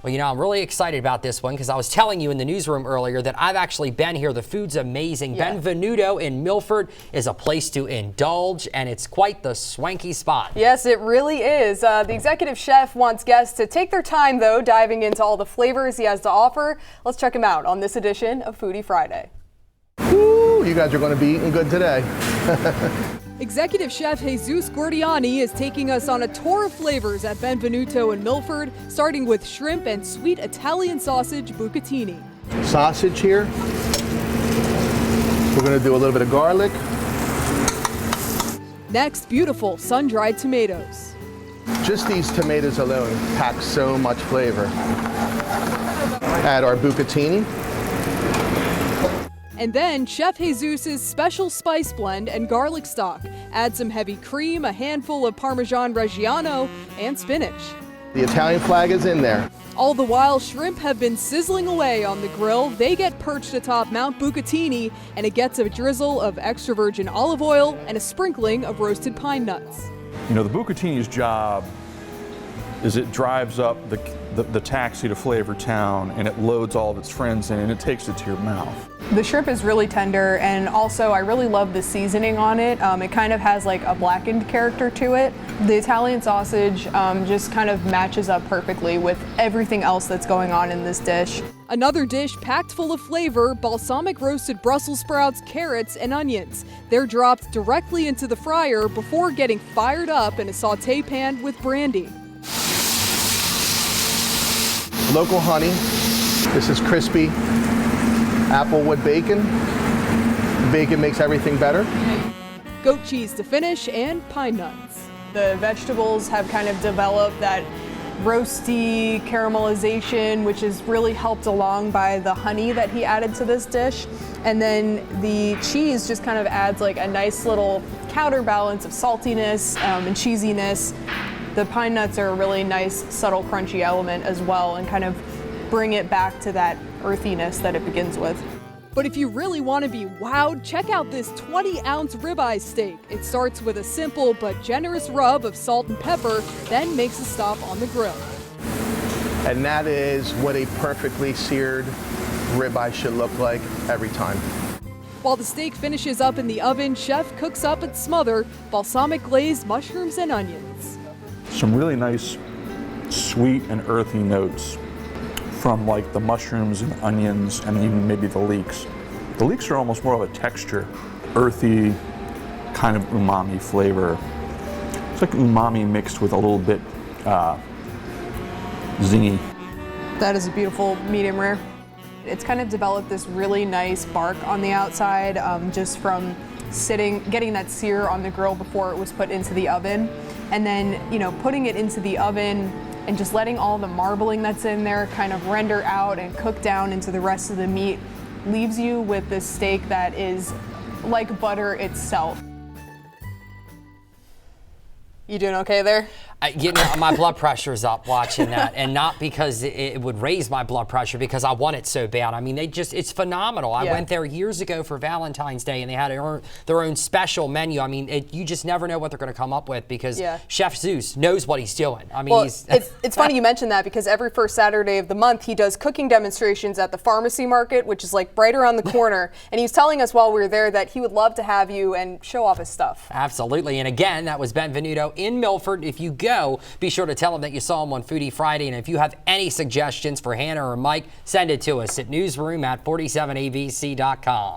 Well, I'm really excited about this one because I was telling you in the newsroom earlier that I've actually been here. The food's amazing. Yeah. Benvenuto in Milford is a place to indulge, and it's quite the swanky spot. Yes, it really is. The executive chef wants guests to take their time, though, diving into all the flavors he has to offer. Let's check him out on this edition of Foodie Friday. Ooh, you guys are going to be eating good today. Executive Chef Jesus Gordiani is taking us on a tour of flavors at Benvenuto in Milford, starting with shrimp and sweet Italian sausage bucatini. Sausage here. We're going to do a little bit of garlic. Next, beautiful sun-dried tomatoes. Just these tomatoes alone pack so much flavor. Add our bucatini. And then Chef Jesus's special spice blend and garlic stock. Add some heavy cream, a handful of Parmesan Reggiano, and spinach. The Italian flag is in there. All the while, shrimp have been sizzling away on the grill. They get perched atop Mount Bucatini, and it gets a drizzle of extra virgin olive oil and a sprinkling of roasted pine nuts. The bucatini's job is it drives up the taxi to Flavor Town, and it loads all of its friends in, and it takes it to your mouth. The shrimp is really tender, and also I really love the seasoning on it. It kind of has like a blackened character to it. The Italian sausage just kind of matches up perfectly with everything else that's going on in this dish. Another dish packed full of flavor, balsamic roasted Brussels sprouts, carrots, and onions. They're dropped directly into the fryer before getting fired up in a saute pan with brandy. Local honey. This is crispy applewood bacon. Bacon makes everything better. Goat cheese to finish, and pine nuts. The vegetables have kind of developed that roasty caramelization, which is really helped along by the honey that he added to this dish. And then the cheese just kind of adds like a nice little counterbalance of saltiness and cheesiness. The pine nuts are a really nice, subtle, crunchy element as well, and kind of bring it back to that earthiness that it begins with. But if you really want to be wowed, check out this 20-ounce ribeye steak. It starts with a simple but generous rub of salt and pepper, then makes a stop on the grill. And that is what a perfectly seared ribeye should look like every time. While the steak finishes up in the oven, Chef cooks up its smother, balsamic glazed mushrooms and onions. Some really nice sweet and earthy notes from like the mushrooms and the onions and even maybe the leeks. The leeks are almost more of a texture, earthy kind of umami flavor. It's like umami mixed with a little bit zingy. That is a beautiful medium rare. It's kind of developed this really nice bark on the outside just from getting that sear on the grill before it was put into the oven. And then, putting it into the oven and just letting all the marbling that's in there kind of render out and cook down into the rest of the meat leaves you with this steak that is like butter itself. You doing okay there? My blood pressure's up watching that, and not because it would raise my blood pressure, because I want it so bad. I mean, it's phenomenal. I went there years ago for Valentine's Day, and they had their own special menu. I mean, you just never know what they're going to come up with, because Chef Zeus knows what he's doing. I mean, it's funny you mentioned that, because every first Saturday of the month, he does cooking demonstrations at the pharmacy market, which is like right around the corner. And he was telling us while we were there that he would love to have you and show off his stuff. Absolutely. And again, that was Benvenuto in Milford. If you go, be sure to tell them that you saw him on Foodie Friday. And if you have any suggestions for Hannah or Mike, send it to us at newsroom@47abc.com.